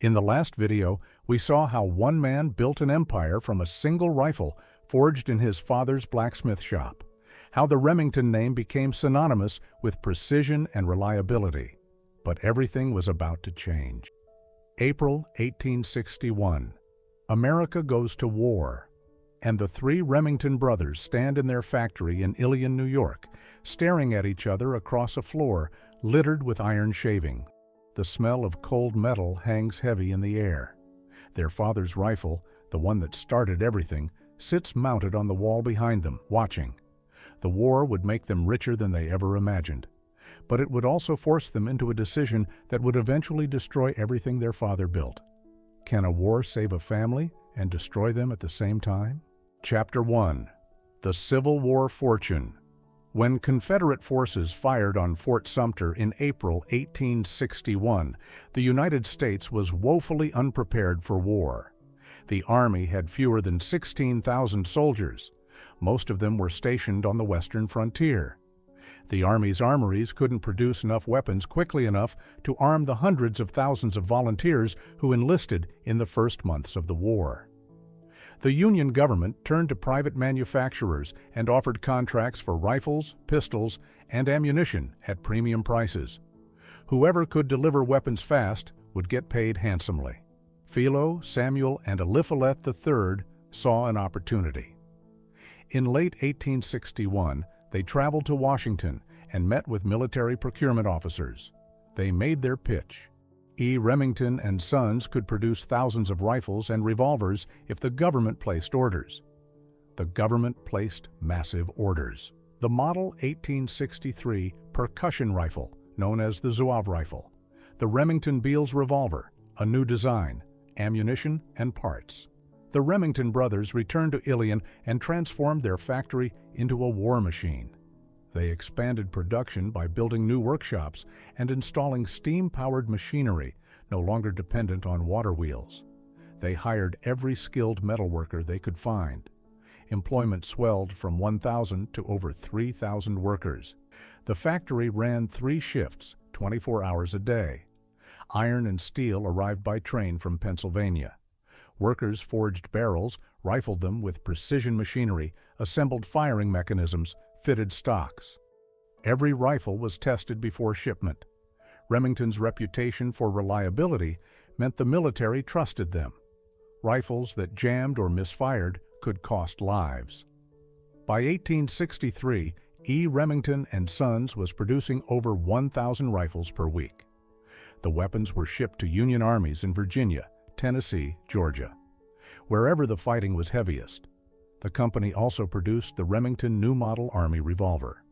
In the last video, we saw how one man built an empire from a single rifle forged in his father's blacksmith shop, how the Remington name became synonymous with precision and reliability. But everything was about to change. April 1861. America goes to war, and the three Remington brothers stand in their factory in Ilion, New York, staring at each other across a floor littered with iron shaving. The smell of cold metal hangs heavy in the air. Their father's rifle, the one that started everything, sits mounted on the wall behind them, watching. The war would make them richer than they ever imagined, but it would also force them into a decision that would eventually destroy everything their father built. Can a war save a family and destroy them at the same time? Chapter 1. The Civil War Fortune. When Confederate forces fired on Fort Sumter in April 1861, the United States was woefully unprepared for war. The Army had fewer than 16,000 soldiers. Most of them were stationed on the western frontier. The Army's armories couldn't produce enough weapons quickly enough to arm the hundreds of thousands of volunteers who enlisted in the first months of the war. The Union government turned to private manufacturers and offered contracts for rifles, pistols, and ammunition at premium prices. Whoever could deliver weapons fast would get paid handsomely. Philo, Samuel, and Eliphalet III saw an opportunity. In late 1861, they traveled to Washington and met with military procurement officers. They made their pitch. E. Remington and Sons could produce thousands of rifles and revolvers if the government placed orders. The government placed massive orders. The Model 1863 percussion rifle, known as the Zouave rifle, the Remington Beals revolver, a new design, ammunition, and parts. The Remington brothers returned to Ilion and transformed their factory into a war machine. They expanded production by building new workshops and installing steam-powered machinery, no longer dependent on water wheels. They hired every skilled metalworker they could find. Employment swelled from 1,000 to over 3,000 workers. The factory ran 3 shifts, 24 hours a day. Iron and steel arrived by train from Pennsylvania. Workers forged barrels, rifled them with precision machinery, assembled firing mechanisms, fitted stocks. Every rifle was tested before shipment. Remington's reputation for reliability meant the military trusted them. Rifles that jammed or misfired could cost lives. By 1863, E. Remington and Sons was producing over 1,000 rifles per week. The weapons were shipped to Union armies in Virginia, Tennessee, Georgia, wherever the fighting was heaviest. The company also produced the Remington New Model Army Revolver,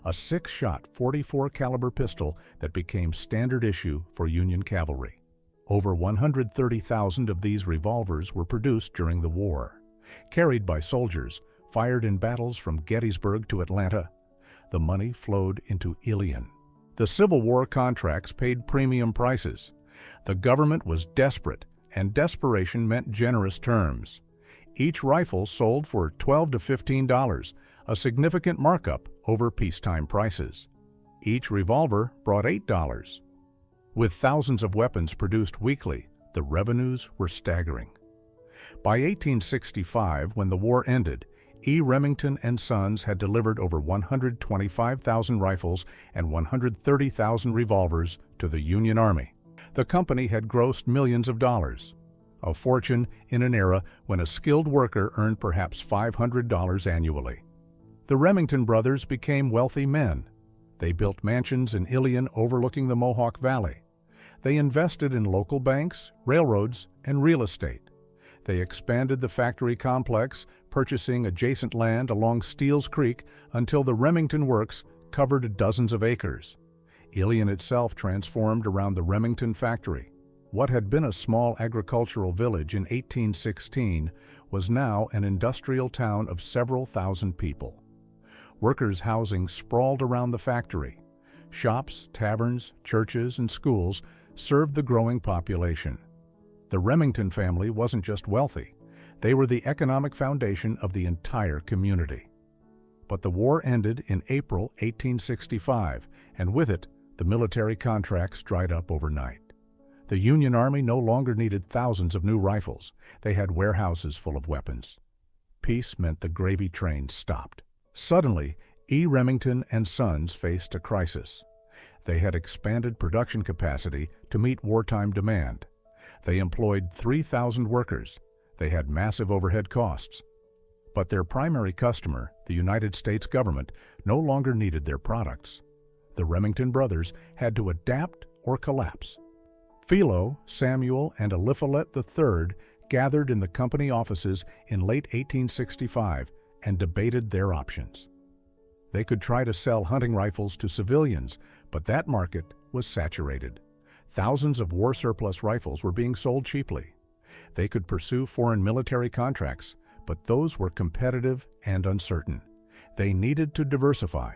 a 6-shot 44 caliber pistol that became standard issue for Union cavalry. Over 130,000 of these revolvers were produced during the war, carried by soldiers, fired in battles from Gettysburg to Atlanta. The money flowed into Ilion. The Civil War contracts paid premium prices. The government was desperate, and desperation meant generous terms. Each rifle sold for $12 to $15, a significant markup over peacetime prices. Each revolver brought $8. With thousands of weapons produced weekly, the revenues were staggering. By 1865, when the war ended, E. Remington and Sons had delivered over 125,000 rifles and 130,000 revolvers to the Union Army. The company had grossed millions of dollars, a fortune in an era when a skilled worker earned perhaps $500 annually. The Remington brothers became wealthy men. They built mansions in Ilion overlooking the Mohawk Valley. They invested in local banks, railroads, and real estate. They expanded the factory complex, purchasing adjacent land along Steele's Creek until the Remington Works covered dozens of acres. Ilion itself transformed around the Remington factory. What had been a small agricultural village in 1816 was now an industrial town of several thousand people. Workers' housing sprawled around the factory. Shops, taverns, churches, and schools served the growing population. The Remington family wasn't just wealthy. They were the economic foundation of the entire community. But the war ended in April 1865, and with it, the military contracts dried up overnight. The Union Army no longer needed thousands of new rifles. They had warehouses full of weapons. Peace meant the gravy train stopped. Suddenly, E. Remington and Sons faced a crisis. They had expanded production capacity to meet wartime demand. They employed 3,000 workers. They had massive overhead costs. But their primary customer, the United States government, no longer needed their products. The Remington brothers had to adapt or collapse. Philo, Samuel, and Eliphalet III gathered in the company offices in late 1865 and debated their options. They could try to sell hunting rifles to civilians, but that market was saturated. Thousands of war surplus rifles were being sold cheaply. They could pursue foreign military contracts, but those were competitive and uncertain. They needed to diversify.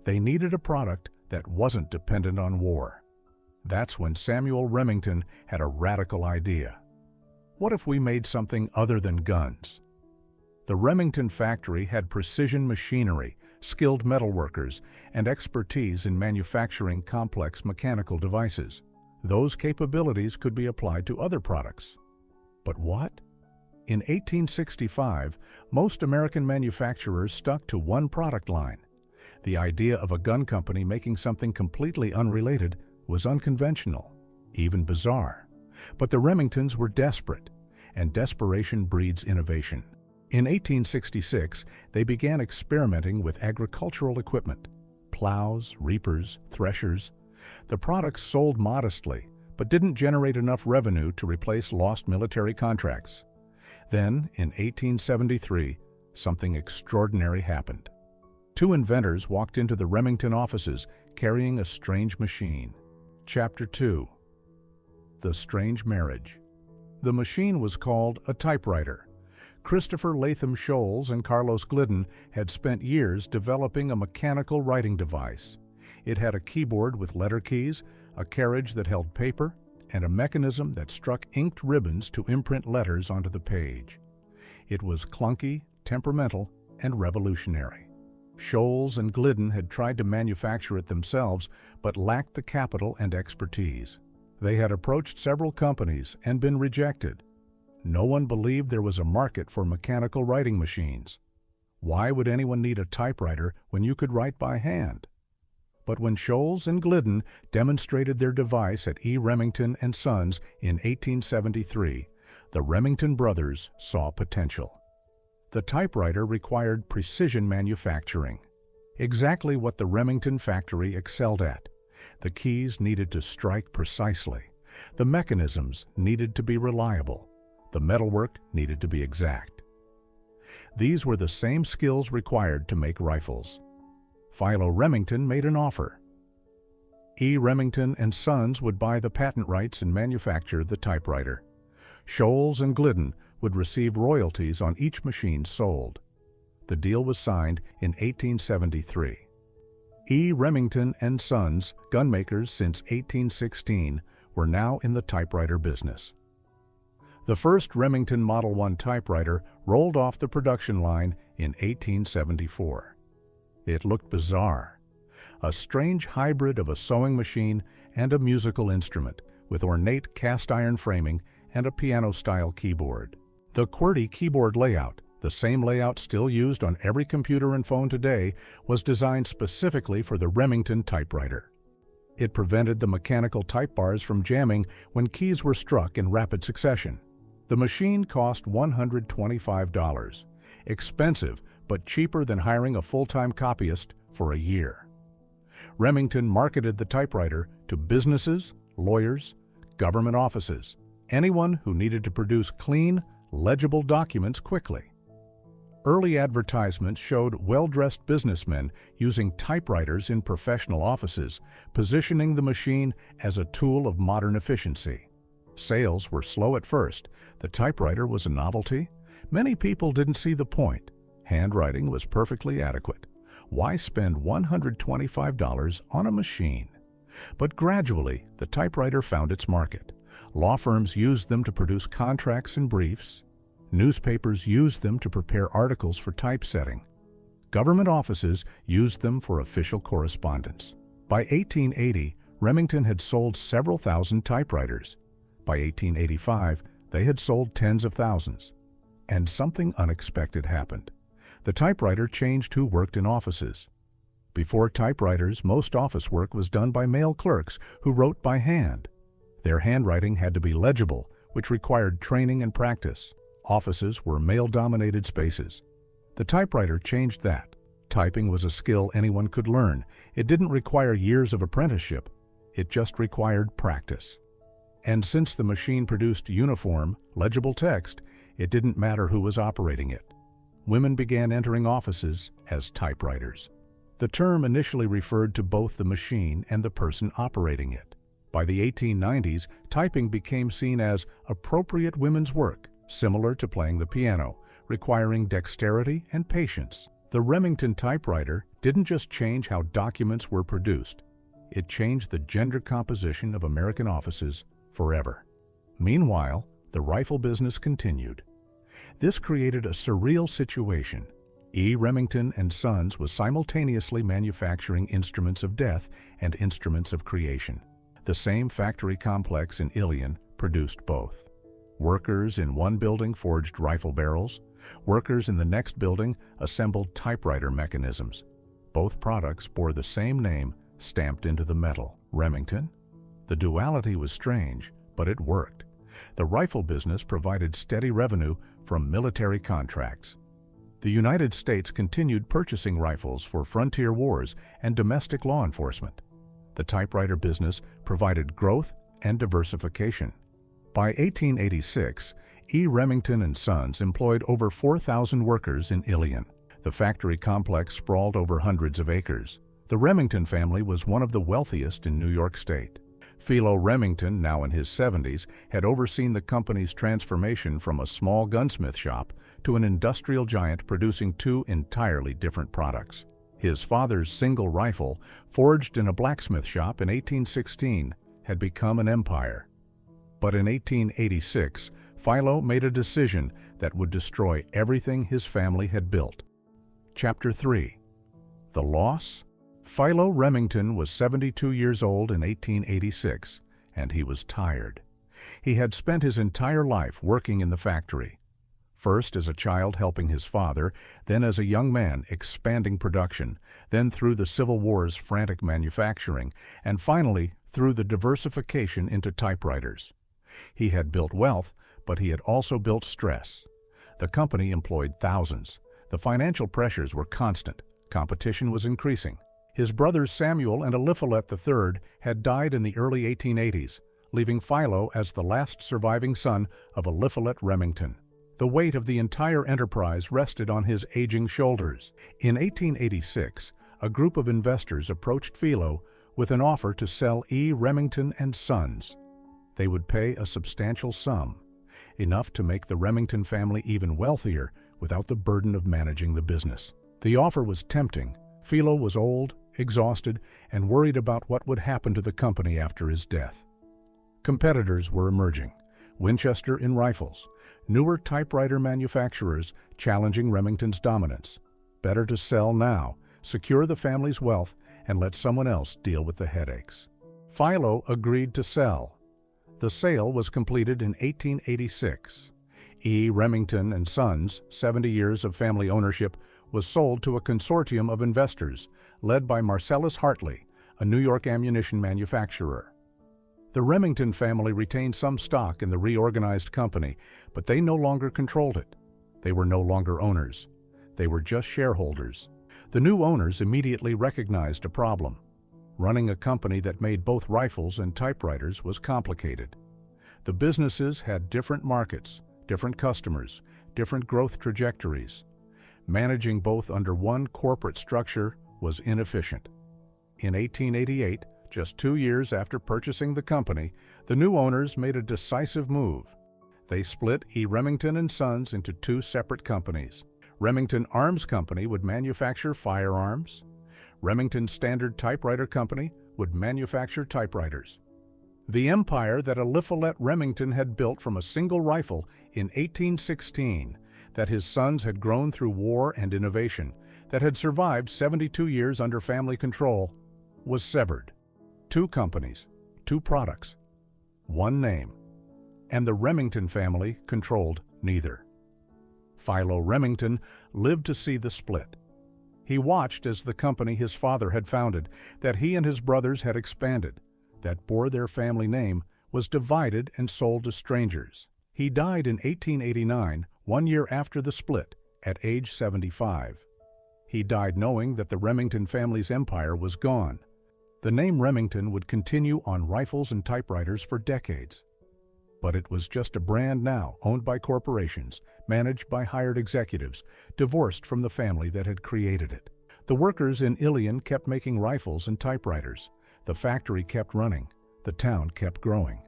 They needed a product that wasn't dependent on war. That's when Samuel Remington had a radical idea. What if we made something other than guns? The Remington factory had precision machinery, skilled metalworkers, and expertise in manufacturing complex mechanical devices. Those capabilities could be applied to other products. But what? In 1865, most American manufacturers stuck to one product line. The idea of a gun company making something completely unrelated was unconventional, even bizarre. But the Remingtons were desperate, and desperation breeds innovation. In 1866, they began experimenting with agricultural equipment: plows, reapers, threshers. The products sold modestly, but didn't generate enough revenue to replace lost military contracts. Then, in 1873, something extraordinary happened. Two inventors walked into the Remington offices carrying a strange machine. Chapter 2. The Strange Marriage. The machine was called a typewriter. Christopher Latham Scholes and Carlos Glidden had spent years developing a mechanical writing device. It had a keyboard with letter keys, a carriage that held paper, and a mechanism that struck inked ribbons to imprint letters onto the page. It was clunky, temperamental, and revolutionary. Scholes and Glidden had tried to manufacture it themselves, but lacked the capital and expertise. They had approached several companies and been rejected. No one believed there was a market for mechanical writing machines. Why would anyone need a typewriter when you could write by hand? But when Scholes and Glidden demonstrated their device at E. Remington and Sons in 1873, the Remington brothers saw potential. The typewriter required precision manufacturing, exactly what the Remington factory excelled at. The keys needed to strike precisely. The mechanisms needed to be reliable. The metalwork needed to be exact. These were the same skills required to make rifles. Philo Remington made an offer. E. Remington and Sons would buy the patent rights and manufacture the typewriter. Scholes and Glidden would receive royalties on each machine sold. The deal was signed in 1873. E. Remington and Sons, gunmakers since 1816, were now in the typewriter business. The first Remington Model 1 typewriter rolled off the production line in 1874. It looked bizarre, a strange hybrid of a sewing machine and a musical instrument, with ornate cast-iron framing and a piano-style keyboard. The QWERTY keyboard layout, the same layout still used on every computer and phone today, was designed specifically for the Remington typewriter. It prevented the mechanical type bars from jamming when keys were struck in rapid succession. The machine cost $125, expensive but cheaper than hiring a full-time copyist for a year. Remington marketed the typewriter to businesses, lawyers, government offices, anyone who needed to produce clean, legible documents quickly. Early advertisements showed well-dressed businessmen using typewriters in professional offices, positioning the machine as a tool of modern efficiency. Sales were slow at first. The typewriter was a novelty. Many people didn't see the point. Handwriting was perfectly adequate. Why spend $125 on a machine? But gradually, the typewriter found its market. Law firms used them to produce contracts and briefs. Newspapers used them to prepare articles for typesetting. Government offices used them for official correspondence. By 1880, Remington had sold several thousand typewriters. By 1885, they had sold tens of thousands. And something unexpected happened. The typewriter changed who worked in offices. Before typewriters, most office work was done by male clerks who wrote by hand. Their handwriting had to be legible, which required training and practice. Offices were male-dominated spaces. The typewriter changed that. Typing was a skill anyone could learn. It didn't require years of apprenticeship. It just required practice. And since the machine produced uniform, legible text, it didn't matter who was operating it. Women began entering offices as typewriters. The term initially referred to both the machine and the person operating it. By the 1890s, typing became seen as appropriate women's work, similar to playing the piano, requiring dexterity and patience. The Remington typewriter didn't just change how documents were produced. It changed the gender composition of American offices forever. Meanwhile, the rifle business continued. This created a surreal situation. E. Remington and Sons was simultaneously manufacturing instruments of death and instruments of creation. The same factory complex in Ilion produced both. Workers in one building forged rifle barrels. Workers in the next building assembled typewriter mechanisms. Both products bore the same name stamped into the metal, Remington. The duality was strange, but it worked. The rifle business provided steady revenue from military contracts. The United States continued purchasing rifles for frontier wars and domestic law enforcement. The typewriter business provided growth and diversification. By 1886, E. Remington and Sons employed over 4,000 workers in Ilion. The factory complex sprawled over hundreds of acres. The Remington family was one of the wealthiest in New York State. Philo Remington, now in his 70s, had overseen the company's transformation from a small gunsmith shop to an industrial giant producing two entirely different products. His father's single rifle, forged in a blacksmith shop in 1816, had become an empire. But in 1886, Philo made a decision that would destroy everything his family had built. Chapter 3. The Loss? Philo Remington was 72 years old in 1886, and he was tired. He had spent his entire life working in the factory. First as a child helping his father, then as a young man expanding production, then through the Civil War's frantic manufacturing, and finally through the diversification into typewriters. He had built wealth, but he had also built stress. The company employed thousands. The financial pressures were constant. Competition was increasing. His brothers Samuel and Eliphalet III had died in the early 1880s, leaving Philo as the last surviving son of Eliphalet Remington. The weight of the entire enterprise rested on his aging shoulders. In 1886, a group of investors approached Philo with an offer to sell E. Remington and Sons. They would pay a substantial sum, enough to make the Remington family even wealthier without the burden of managing the business. The offer was tempting. Philo was old, exhausted, and worried about what would happen to the company after his death. Competitors were emerging. Winchester in rifles, newer typewriter manufacturers challenging Remington's dominance. Better to sell now, secure the family's wealth, and let someone else deal with the headaches. Philo agreed to sell. The sale was completed in 1886. E. Remington and Sons, 70 years of family ownership, was sold to a consortium of investors led by Marcellus Hartley, a New York ammunition manufacturer. The Remington family retained some stock in the reorganized company, but they no longer controlled it. They were no longer owners. They were just shareholders. The new owners immediately recognized a problem. Running a company that made both rifles and typewriters was complicated. The businesses had different markets, different customers, different growth trajectories. Managing both under one corporate structure was inefficient. In 1888, just 2 years after purchasing the company, the new owners made a decisive move. They split E. Remington and Sons into two separate companies. Remington Arms Company would manufacture firearms. Remington Standard Typewriter Company would manufacture typewriters. The empire that Eliphalet Remington had built from a single rifle in 1816, that his sons had grown through war and innovation, that had survived 72 years under family control, was severed. Two companies, two products, one name. and the Remington family controlled neither. Philo Remington lived to see the split. He watched as the company his father had founded, that he and his brothers had expanded, that bore their family name, was divided and sold to strangers. He died in 1889, 1 year after the split, at age 75. He died knowing that the Remington family's empire was gone. The name Remington would continue on rifles and typewriters for decades. But it was just a brand now owned by corporations, managed by hired executives, divorced from the family that had created it. The workers in Ilion kept making rifles and typewriters. The factory kept running. The town kept growing.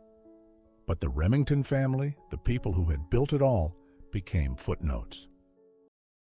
But the Remington family, the people who had built it all, became footnotes.